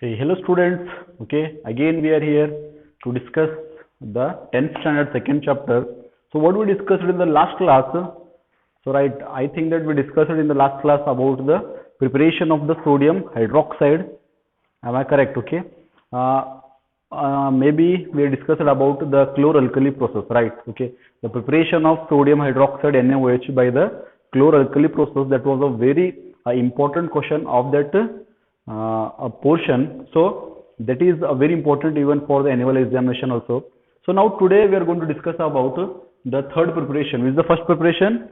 Hey, hello students. Okay, again we are here to discuss the 10th standard second chapter. So what we discussed in the last class? So right, I think that we discussed in the last class about the preparation of the sodium hydroxide. Am I correct? Okay. Maybe we discussed about the chloralkali process, right? Okay. The preparation of sodium hydroxide NaOH by the chloralkali process. That was a very important question of that a portion. So that is very important even for the annual examination also. So now today we are going to discuss about the third preparation. Which is the first preparation?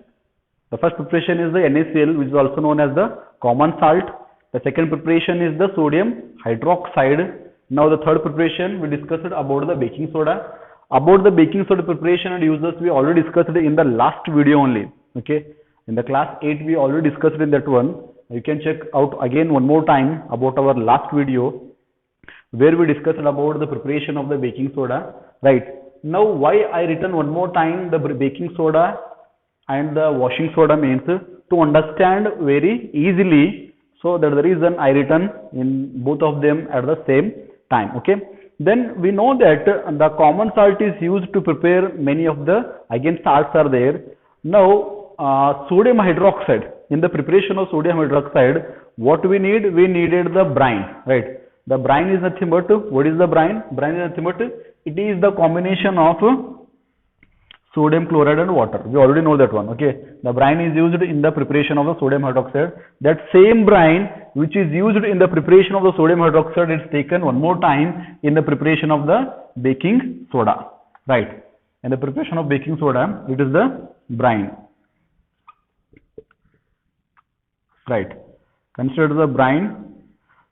The first preparation is the NaCl, which is also known as the common salt. The second preparation is the sodium hydroxide. Now the third preparation we discussed about the baking soda. About the baking soda preparation and uses we already discussed in the last video only. Okay, in the class 8 we already discussed in that one. You can check out again one more time about our last video where we discussed about the preparation of the baking soda. Right, now why I written one more time the baking soda and the washing soda means to understand very easily. So that's the reason I written in both of them at the same time. Okay, then we know that the common salt is used to prepare many of the again salts are there. Now sodium hydroxide, in the preparation of sodium hydroxide, what we need? We needed the brine, right? The brine is nothing but, what is the brine? Brine is nothing but, it is the combination of sodium chloride and water. We already know that one. Okay, the brine is used in the preparation of the sodium hydroxide. That same brine which is used in the preparation of the sodium hydroxide is taken one more time in the preparation of the baking soda, right? In the preparation of baking soda, it is the brine, right? Consider the brine.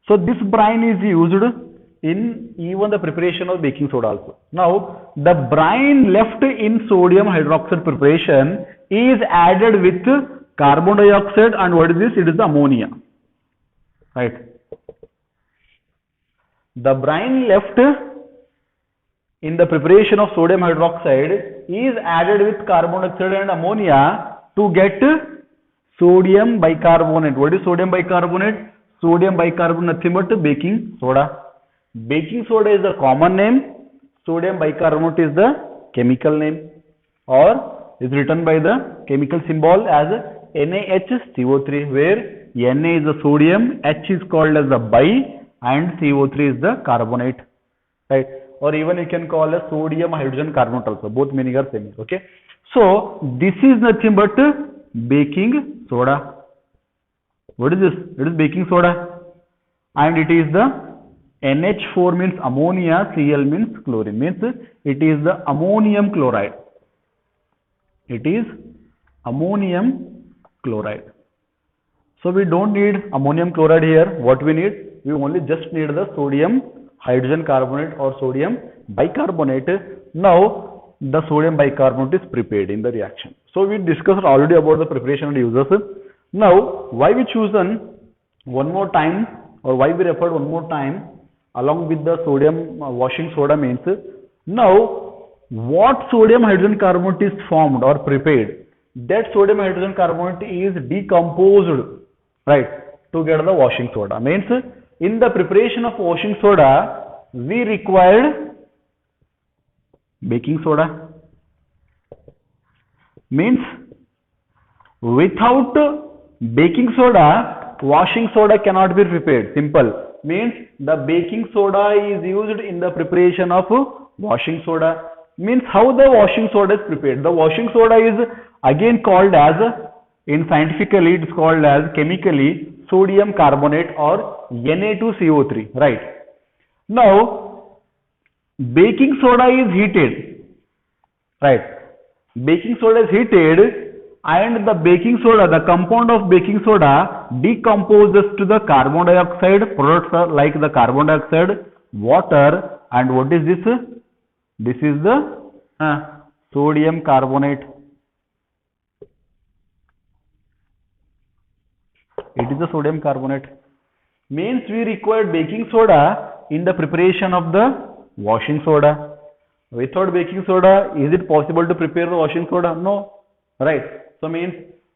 So this brine is used in even the preparation of baking soda also. Now the brine left in sodium hydroxide preparation is added with carbon dioxide, and what is this? It is the ammonia, right? The brine left in the preparation of sodium hydroxide is added with carbon dioxide and ammonia to get sodium bicarbonate. What is sodium bicarbonate? Sodium bicarbonate nothing but baking soda. Baking soda is the common name, sodium bicarbonate is the chemical name, or is written by the chemical symbol as NaHCO3, where Na is the sodium, H is called as the bi, and CO3 is the carbonate, right? Or even you can call as sodium hydrogen carbonate also, both meaning are same. Okay, so this is nothing but baking soda. What is this? It is baking soda, and it is the NH4 means ammonia, Cl means chlorine, means it is the ammonium chloride. It is ammonium chloride. So we don't need ammonium chloride here. What we need? We only just need the sodium hydrogen carbonate or sodium bicarbonate. Now the sodium bicarbonate is prepared in the reaction. So we discussed already about the preparation and uses. Now why we chosen one more time, or why we referred one more time along with the sodium washing soda means, now what sodium hydrogen carbonate is formed or prepared, that sodium hydrogen carbonate is decomposed, right, to get the washing soda. Means in the preparation of washing soda we required baking soda. Means without baking soda washing soda cannot be prepared. Simple. Means the baking soda is used in the preparation of washing soda. Means how the washing soda is prepared. The washing soda is again called as, in scientifically it is called as chemically sodium carbonate or Na2CO3, right? Now baking soda is heated, right? Baking soda is heated, and the baking soda, the compound of baking soda decomposes to the carbon dioxide. Products are like the carbon dioxide, water, and what is this? This is the sodium carbonate. It is the sodium carbonate. Means we require baking soda in the preparation of the washing soda. Without baking soda, is it possible to prepare the washing soda? No, right? So means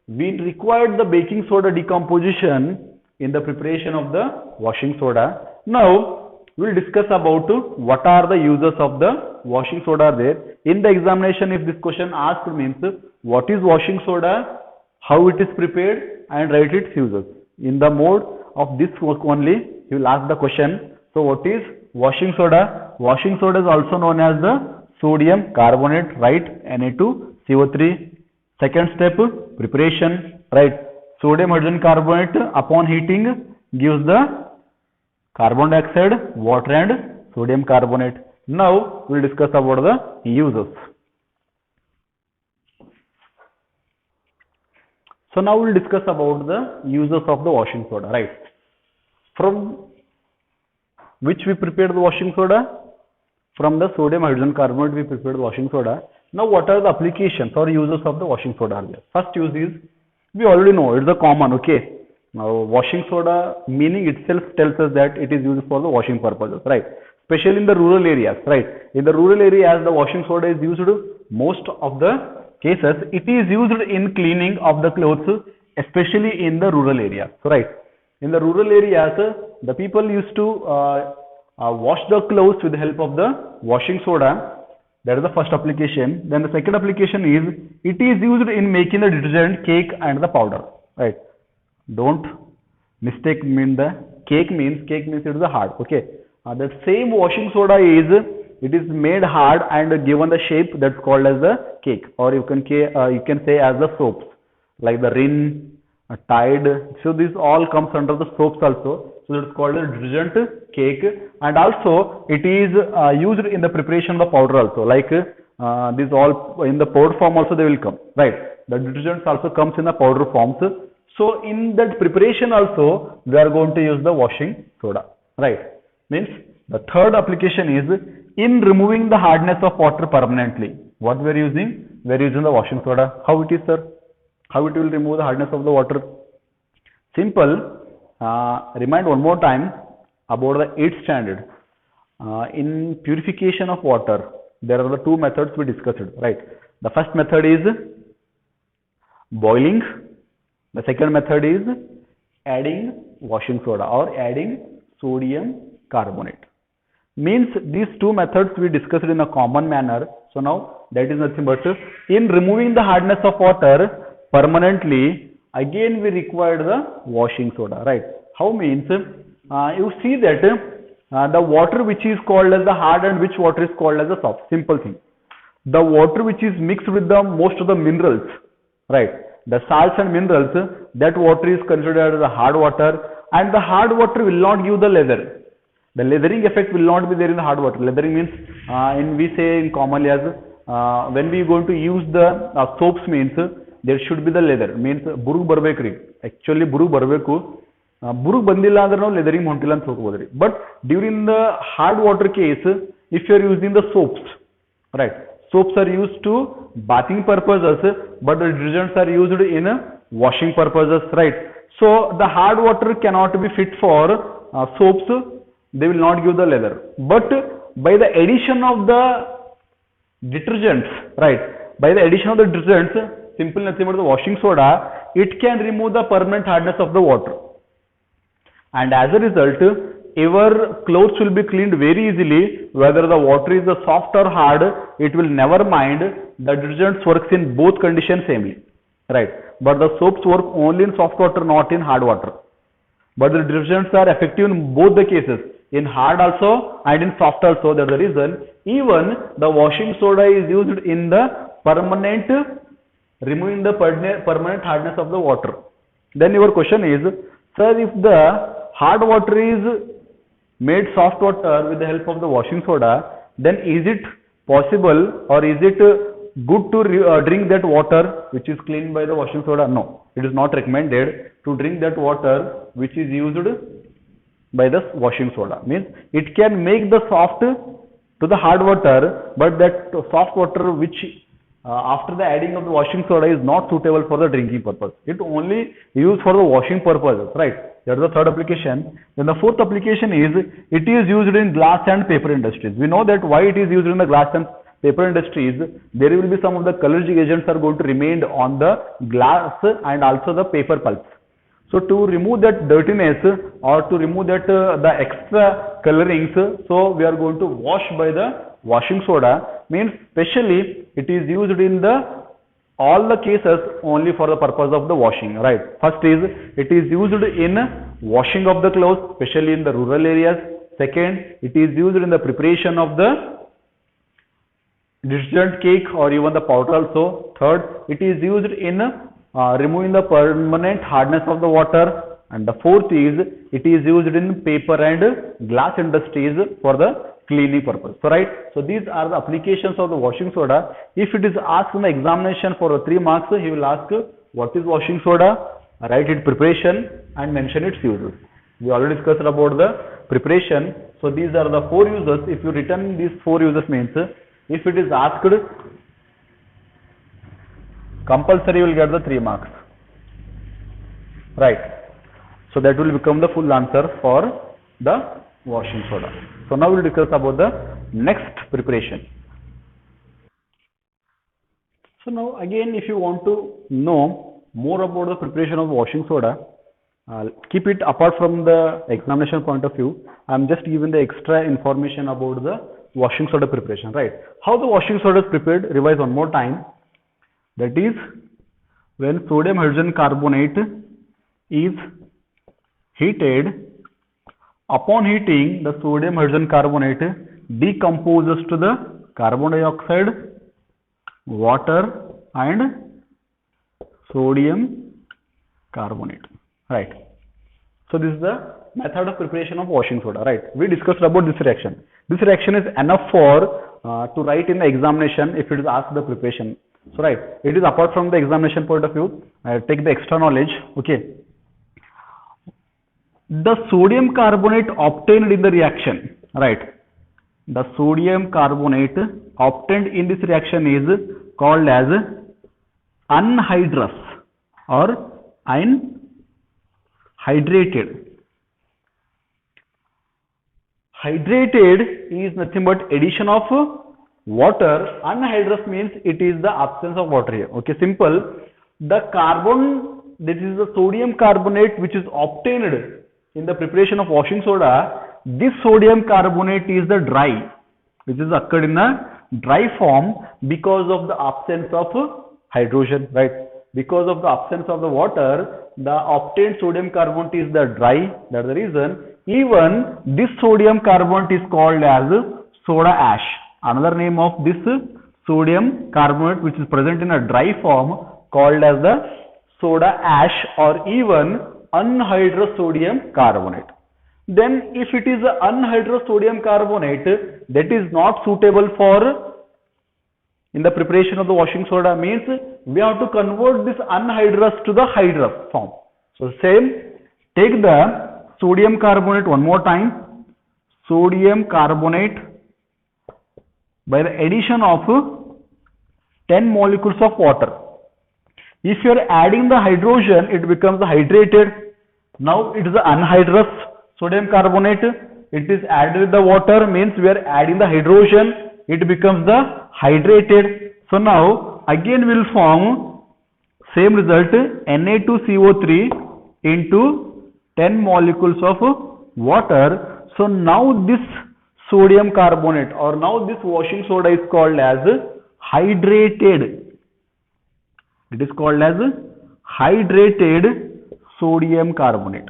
we required the baking soda decomposition in the preparation of the washing soda, Now we'll discuss about what are the uses of the washing soda there. In the examination, if this question asked means what is washing soda, how it is prepared, and write its uses. In the mode of this work only, he will ask the question. So what is washing soda? Washing soda is also known as the sodium carbonate, right? Na2CO3. Second step, preparation, right? Sodium hydrogen carbonate upon heating gives the carbon dioxide, water and sodium carbonate. Now we will discuss about the uses. So now we will discuss about the uses of the washing soda, right? From which we prepared the washing soda? From the sodium hydrogen carbonate we prepared the washing soda. Now what are the applications or uses of the washing soda? First use is, we already know, it's a common, okay? Now washing soda meaning itself tells us that it is used for the washing purposes, right? Especially in the rural areas, right? In the rural areas the washing soda is used most of the cases. It is used in cleaning of the clothes, especially in the rural areas, right? In the rural areas the people used to wash the clothes with the help of the washing soda. That is the first application. Then the second application is, it is used in making the detergent, cake and the powder, right? Don't mistake mean the cake means it is the hard, okay? That same washing soda it is made hard and given the shape that's called as the cake, or you can say as the soaps like the Rin, Tide. So this all comes under the soaps also. So it's called a detergent, cake, and also it is used in the preparation of the powder also. Like these all in the powder form also they will come, right? The detergents also comes in the powder forms. So in that preparation also we are going to use the washing soda, right? Means the third application is in removing the hardness of water permanently. What we are using? We are using the washing soda. How it is, sir? How it will remove the hardness of the water? Simple. Remind one more time about the 8th standard. In purification of water, there are the two methods we discussed, right? The first method is boiling. The second method is adding washing soda or adding sodium carbonate. Means these two methods we discussed in a common manner. So now that is nothing but in removing the hardness of water permanently, again we require the washing soda, right? How means you see that the water which is called as the hard and which water is called as the soft. Simple thing. The water which is mixed with the most of the minerals, right? The salts and minerals, that water is considered as the hard water, and the hard water will not give the leather. The leathering effect will not be there in the hard water. Leathering means we say in commonly as when we are going to use the soaps means there should be the leather, means burug barbekri. Actually burug barbeku. Burug bandilla andre ನಾವು leathering ಹೊಂಟಿಲ್ಲ ಅಂತ ಹೋಗಬಹುದ್ರಿ. But during the hard water case, if you are using the soaps, right? Soaps are used to bathing purposes, but the detergents are used in washing purposes, right? So the hard water cannot be fit for soaps. They will not give the leather. But by the addition of the detergents, right? By the addition of the detergents, simple nothing but the washing soda, it can remove the permanent hardness of the water. And as a result, your clothes will be cleaned very easily. Whether the water is soft or hard, it will never mind. The detergents works in both conditions samely, right? But the soaps work only in soft water, not in hard water. But the detergents are effective in both the cases, in hard also and in soft also. That's the reason even the washing soda is used in the removing the permanent hardness of the water. Then your question is, sir, if the hard water is made soft water with the help of the washing soda, then is it possible or is it good to drink that water which is cleaned by the washing soda? No, it is not recommended to drink that water which is used by the washing soda. Means it can make the soft to the hard water, but that soft water which after the adding of the washing soda is not suitable for the drinking purpose. It only used for the washing purposes, right? That is the third application. Then the fourth application is, it is used in glass and paper industries. We know that why it is used in the glass and paper industries. There will be some of the color agents are going to remain on the glass and also the paper pulps. So to remove that dirtiness or to remove that the extra colorings, so we are going to wash by the washing soda. Means specially it is used in the all the cases only for the purpose of the washing, right? First is it is used in washing of the clothes, especially in the rural areas. Second, it is used in the preparation of the detergent cake or even the powder also. Third, it is used in removing the permanent hardness of the water. And the fourth is it is used in paper and glass industries for the cleaning purpose. So right, so these are the applications of the washing soda. If it is asked in the examination for 3 marks, he will ask what is washing soda, write its preparation and mention its uses. We already discussed about the preparation. So these are the 4 uses. If you written these 4 uses means, if it is asked, compulsory you will get the 3 marks, right? So that will become the full answer for the washing soda. So now we will discuss about the next preparation. So now again, if you want to know more about the preparation of washing soda, keep it apart from the examination point of view. I am just giving the extra information about the washing soda preparation, right? How the washing soda is prepared, revise one more time. That is, when sodium hydrogen carbonate is heated, upon heating the sodium hydrogen carbonate decomposes to the carbon dioxide, water and sodium carbonate, right? So this is the method of preparation of washing soda, right? We discussed about this reaction. This reaction is enough for to write in the examination if it is asked the preparation. So right, it is apart from the examination point of view. Take the extra knowledge. Okay. The sodium carbonate obtained in the reaction, right? The sodium carbonate obtained in this reaction is called as anhydrous or hydrated. Hydrated is nothing but addition of water. Anhydrous means it is the absence of water here. Okay, simple. The carbon, that is the sodium carbonate which is obtained in the preparation of washing soda, this sodium carbonate is the dry, which is occurred in a dry form because of the absence of hydrogen, right? Because of the absence of the water, the obtained sodium carbonate is the dry. That's the reason. Even this sodium carbonate is called as soda ash. Another name of this sodium carbonate which is present in a dry form called as the soda ash or even anhydrous sodium carbonate. Then if it is anhydrous sodium carbonate that is not suitable for in the preparation of the washing soda, means we have to convert this anhydrous to the hydrous form. So same, take the sodium carbonate one more time. Sodium carbonate by the addition of 10 molecules of water. If you are adding the hydrogen, it becomes hydrated. Now it is the anhydrous sodium carbonate. It is added with the water, means we are adding the hydrogen. It becomes the hydrated. So now again we will form same result, Na2CO3 into 10 molecules of water. So now this sodium carbonate or now this washing soda is called as hydrated. It is called as hydrated sodium carbonate.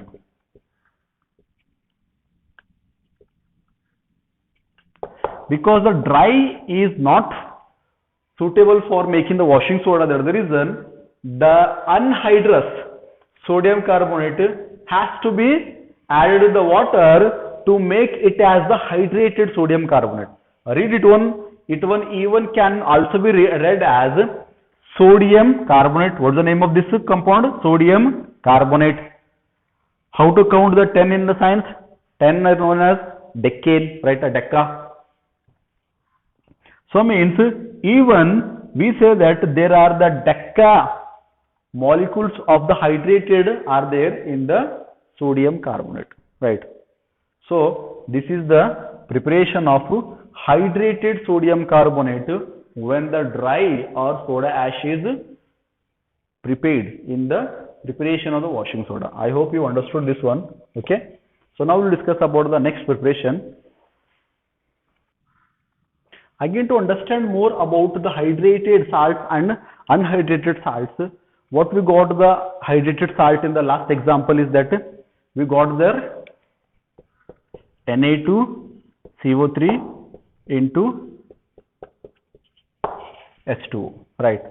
Because the dry is not suitable for making the washing soda, that is the reason the anhydrous sodium carbonate has to be added with the water to make it as the hydrated sodium carbonate. Read it one. It one even can also be read as sodium carbonate. What is the name of this compound? Sodium carbonate. How to count the 10 in the science? 10 are known as decane, right? A deca. So means even we say that there are the deca molecules of the hydrated are there in the sodium carbonate, right? So this is the preparation of hydrated sodium carbonate when the dry or soda ash is prepared in the preparation of the washing soda. I hope you understood this one. Okay. So now we'll discuss about the next preparation. Again, to understand more about the hydrated salts and unhydrated salts, what we got the hydrated salt in the last example is that we got there Na2CO3 into H2O, right?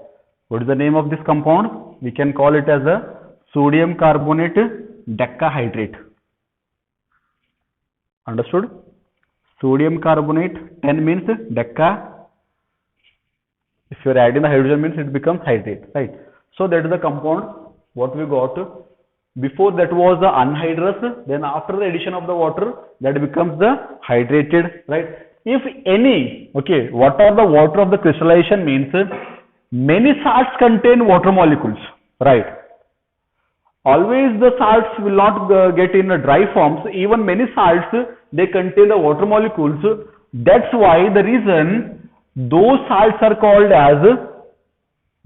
What is the name of this compound? We can call it as a sodium carbonate decahydrate. Understood? Sodium carbonate, 10 means deca. If you are adding the hydrogen means it becomes hydrate, right? So that is the compound what we got. Before that was the anhydrous, then after the addition of the water that becomes the hydrated, right? If any, okay, what are the water of the crystallization means many salts contain water molecules, right? Always the salts will not get in a dry forms. Even many salts, they contain the water molecules. That's why the reason those salts are called as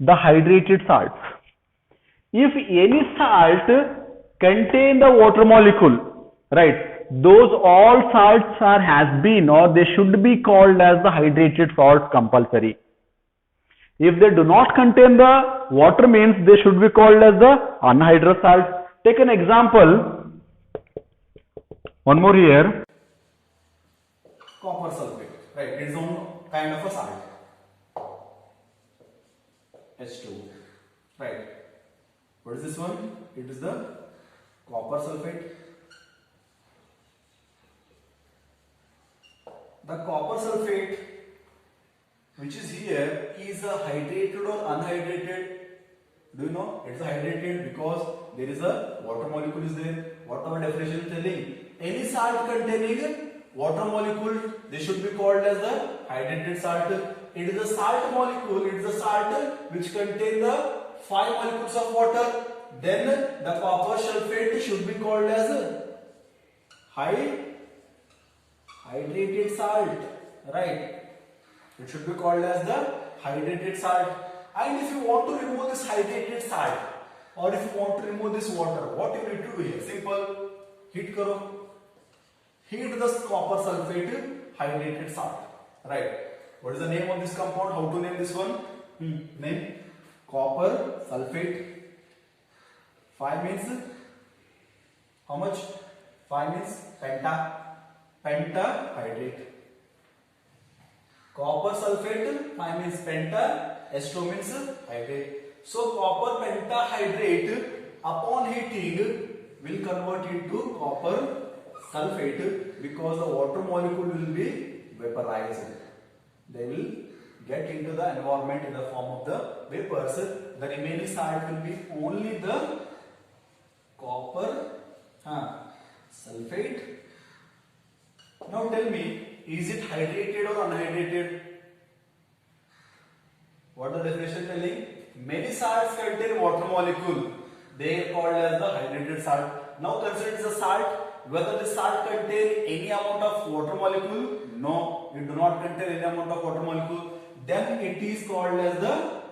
the hydrated salts. If any salt contain the water molecule, right, those all salts are has been or they should be called as the hydrated salt compulsory. If they do not contain the water means they should be called as the anhydrous salt. Take an example. One more here. Copper sulfate, right? It is one kind of a salt. H2O, right? What is this one? It is the copper sulfate. The copper sulfate which is here is a hydrated or unhydrated. Do you know? It's hydrated because there is a water molecule is there. What our definition is telling? Any salt containing water molecule, they should be called as the hydrated salt. It is a salt molecule. It is a salt which contain the 5 molecules of water. Then the copper sulfate should be called as hydrated salt, right? It should be called as the hydrated salt. And if you want to remove this hydrated salt or if you want to remove this water, what you need to do here? Simple. Heat karo. Heat the copper sulfate hydrated salt. Right. What is the name of this compound? How to name this one? Name copper sulfate. 5 means how much? 5 means pentahydrate. Copper sulfate, 5 means penta, H2 means hydrate. So copper pentahydrate upon heating will convert into copper sulfate because the water molecule will be vaporized. They will get into the environment in the form of the vapors. The remaining salt will be only the copper sulfate. Now tell me, is it hydrated or unhydrated? What the definition telling? Many salts contain water molecule. They are called as the hydrated salt. Now consider it as a salt. Whether the salt contain any amount of water molecule? No, it do not contain any amount of water molecule. Then it is called as the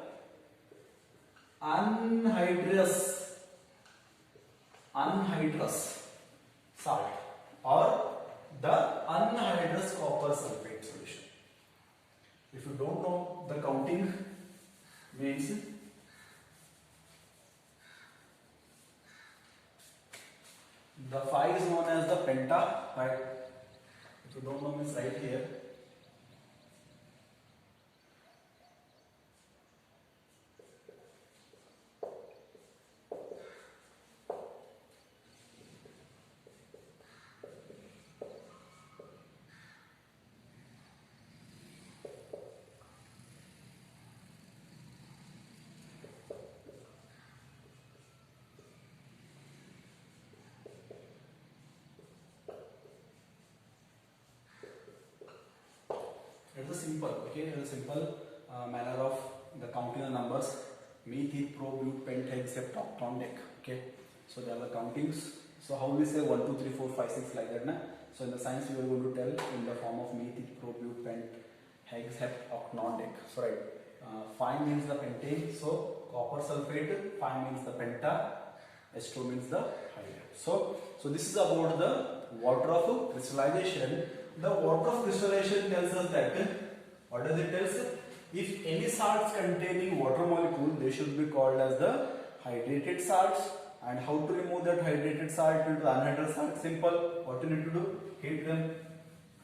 anhydrous salt or the anhydrous copper sulfate solution. If you don't know the counting means the 5 is known as the penta, right? If you don't know means right here. It is a simple, okay, it is a simple manner of the counting the numbers. Methane, pro, but, pent, hex, sept, octon, dec. Okay, so there are the countings. So how we say 1, 2, 3, 4, 5, 6 like that, na? So in the science we are going to tell in the form of methane, pro, but, pent, hex, sept, octon, dec. So right, 5 means the pentane. So copper sulfate, 5 means the penta. H2O means the hydrate. So this is about the water of crystallization. The water of crystallization tells us that, what does it tell us? If any salts containing water molecule, they should be called as the hydrated salts. And how to remove that hydrated salt into anhydrous salt? Simple. What you need to do? Heat them.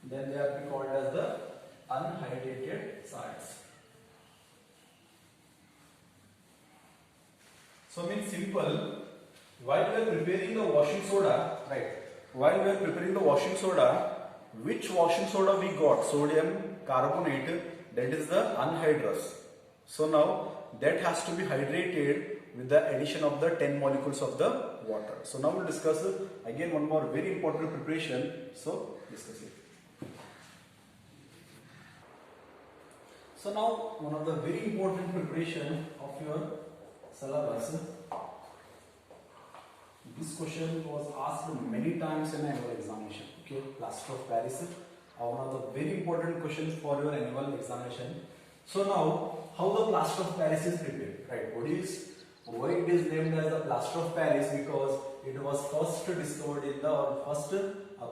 Then they are called as the unhydrated salts. So means simple. While we are preparing the washing soda, right? While we are preparing the washing soda, which washing soda we got? Sodium carbonate. That is the anhydrous. So now that has to be hydrated with the addition of the 10 molecules of the water. So now we'll discuss again one more very important preparation. So discuss it. So now one of the very important preparation of your syllabus. This question was asked many times in annual examination. Okay, plaster of Paris. One of the very important questions for your annual examination. So now, how the plaster of Paris is prepared, right? Why it is named as the plaster of Paris? Because it was first discovered in the, or first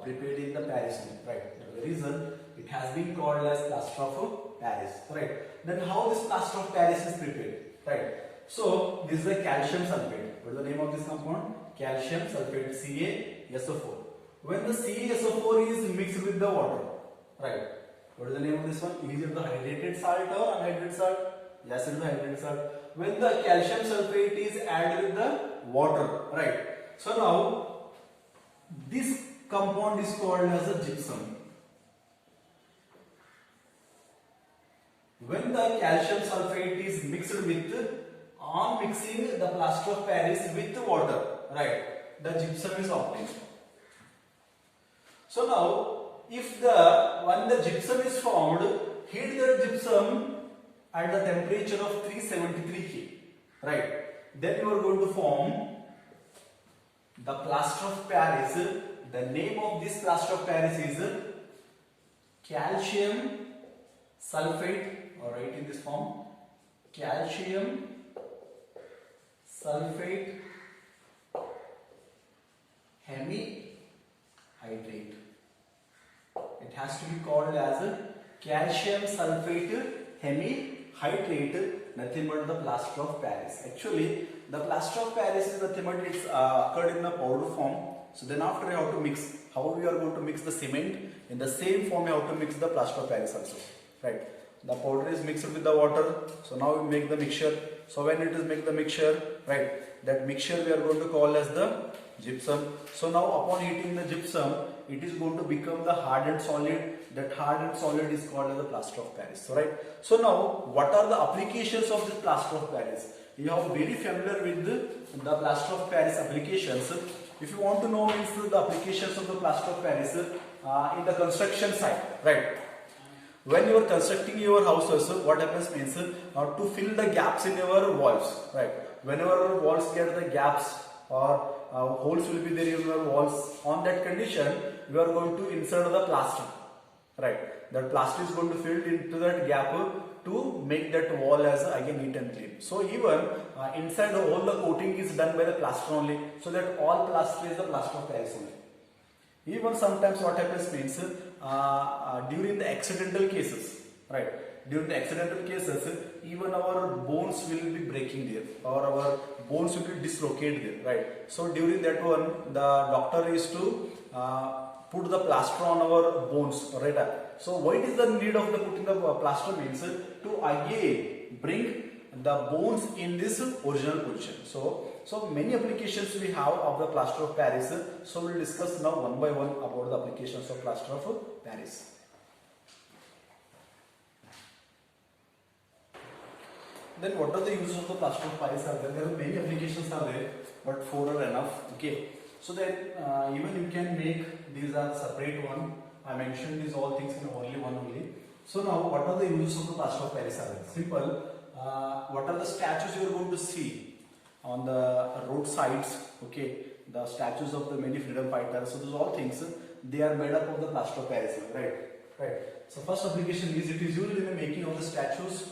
prepared in the Paris, right? The reason it has been called as plaster of Paris, right? Then how this plaster of Paris is prepared, right? So this is the calcium sulfate. What is the name of this compound? Calcium sulfate, CaSO4. When the CaSO4 is mixed with the water, right? What is the name of this one? Is it the hydrated salt or unhydrated salt? Yes, it is the hydrated salt. When the calcium sulfate is added with the water, right? So now this compound is called as a gypsum. When the calcium sulfate is mixed with, on mixing the plaster of Paris with water, right, the gypsum is obtained. So now, if when the gypsum is formed, heat the gypsum at the temperature of 373 K, right? Then you are going to form the plaster of Paris. The name of this plaster of Paris is calcium sulfate, or write in this form, calcium sulfate hemihydrate. It has to be called as calcium sulfate hemihydrate, nothing but the plaster of Paris. Actually, the plaster of Paris is nothing but it's occurred in the powder form. So then after you have to mix, how we are going to mix the cement? In the same form you have to mix the plaster of Paris also, right? The powder is mixed with the water. So now we make the mixture. So when it is make the mixture, right, that mixture we are going to call as the gypsum. So now upon heating the gypsum, it is going to become the hardened solid. That hardened solid is called as the plaster of Paris, right? So now what are the applications of this plaster of Paris? You are very familiar with the plaster of Paris applications. If you want to know the applications of the plaster of Paris in the construction site, right? When you are constructing your houses, what happens means to fill the gaps in your walls, right? Whenever walls get the gaps or holes will be there in your walls, on that condition you are going to insert the plaster, right? That plaster is going to fill into that gap to make that wall as again neat and clean. So even inside all the coating is done by the plaster only, so that all plaster is the plaster of Paris only. Even sometimes what happens means during the accidental cases, right? During the accidental cases, even our bones will be breaking there, or our bones will be dislocated there, right? So during that one, the doctor is to put the plaster on our bones, right? So what is the need of the putting the plaster means to again bring the bones in this original position. So many applications we have of the plaster of Paris. So we will discuss now one by one about the applications of plaster of Paris. Then what are the uses of the plaster of Paris are there? There are many applications are there, but 4 are enough. Okay. So then even you can make these are separate one. I mentioned these all things in only one only. So now what are the uses of the plaster of Paris are there? Simple. What are the statues you are going to see on the roadsides? Okay, the statues of the many freedom fighters. So those all things they are made up of the plaster of Paris, right? Right. So first application is it is used in the making of the statues,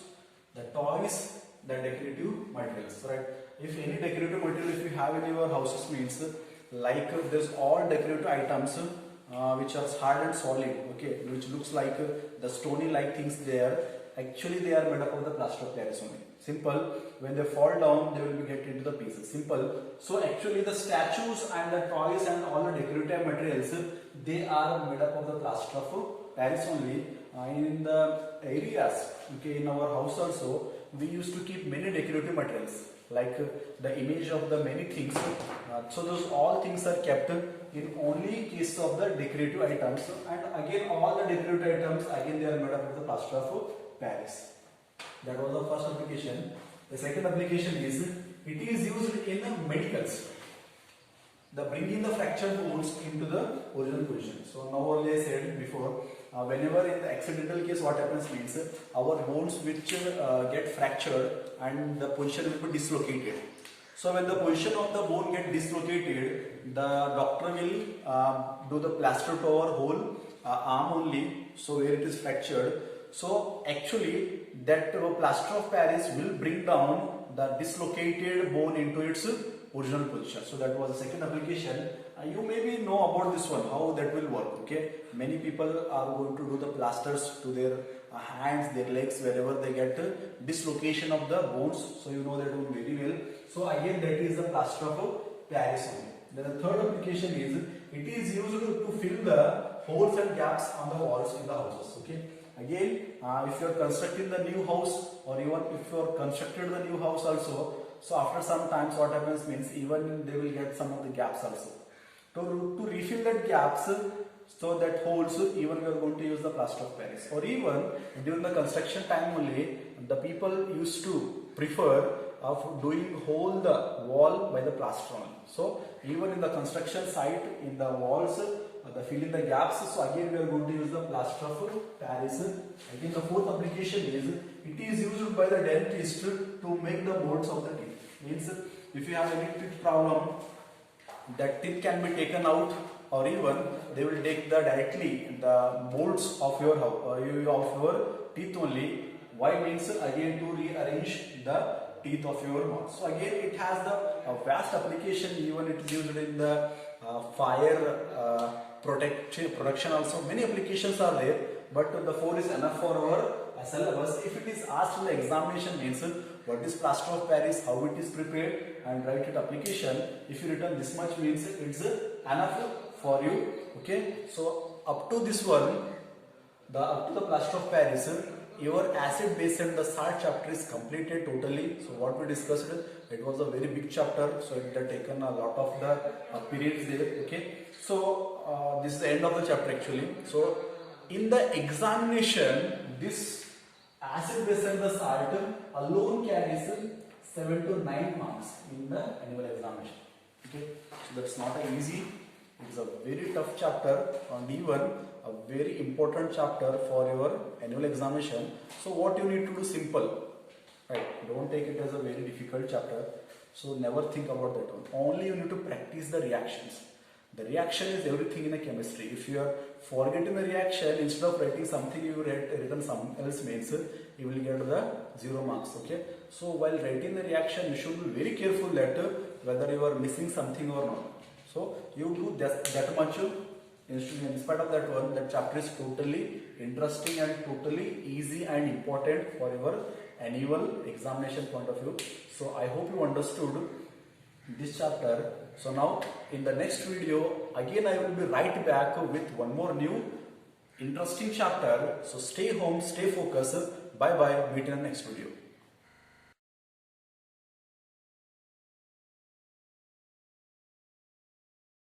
the toys, the decorative materials, right? if any decorative material if you have in your houses means like there's all decorative items which are hard and solid, okay, which looks like the stony like things there, actually they are made up of the plaster of Paris only. Simple. When they fall down they will be get into the pieces. Simple. So actually the statues and the toys and all the decorative materials, they are made up of the plaster of Paris only. In the areas, okay, in our house also we used to keep many decorative materials like the image of the many things. So those all things are kept in only case of the decorative items, and again all the decorative items again they are made up of the plaster of Paris. That was the first application. The second application is it is used in the medicals. The bringing the fractured bones into the original position. So now only I said before, whenever in the accidental case what happens means our bones which get fractured and the position will be dislocated. So when the position of the bone get dislocated, the doctor will do the plaster to our whole arm only, so where it is fractured. So actually that plaster of Paris will bring down the dislocated bone into its original position. So that was the second application. You maybe know about this one, how that will work, okay. Many people are going to do the plasters to their hands, their legs, wherever they get dislocation of the bones. So you know that one very well. So again that is the plaster of Paris only. Then the third application is it is used to fill the holes and gaps on the walls in the houses, okay. Again, if you are constructing the new house, or even if you are constructed the new house also, so after some times what happens means even they will get some of the gaps also. To refill that gaps, so that holes, even we are going to use the plaster of Paris. Or even during the construction time only, the people used to prefer of doing whole the wall by the plaster only. So even in the construction site, in the walls, the filling the gaps, so again we are going to use the plaster of Paris. Again the fourth application is it is used by the dentist to make the molds of the teeth. Means if you have any teeth problem, that teeth can be taken out, or even they will take the directly the molds of your teeth only. Why means again to rearrange the teeth of your mouth. So again it has the vast application. Even it is used in the fire protection also. Many applications are there, but the 4 is enough for our syllabus. If it is asked in the examination means what is plaster of Paris, how it is prepared, and write it application. If you written this much means it's enough for you, okay. So up to this one, up to the plaster of Paris, your acid base and the salt chapter is completed totally. So what we discussed, it was a very big chapter, so it had taken a lot of the periods there, okay. So this is the end of the chapter actually. So in the examination, this acid base and the salt alone carries 7 to 9 marks in the annual examination, okay. So that's not easy. It's a very tough chapter and even a very important chapter for your annual examination. So what you need to do, simple, right? Don't take it as a very difficult chapter. So never think about that one. Only you need to practice the reactions. The reaction is everything in a chemistry. If you are forgetting the reaction, instead of writing something you written something else means you will get the 0 marks, okay. So while writing the reaction, you should be very careful that whether you are missing something or not. So you do that much. In spite of that one, that chapter is totally interesting and totally easy and important for your annual examination point of view. So I hope you understood this chapter. So now in the next video again I will be right back with one more new interesting chapter. So stay home, stay focused. Bye bye. Meet in the next video.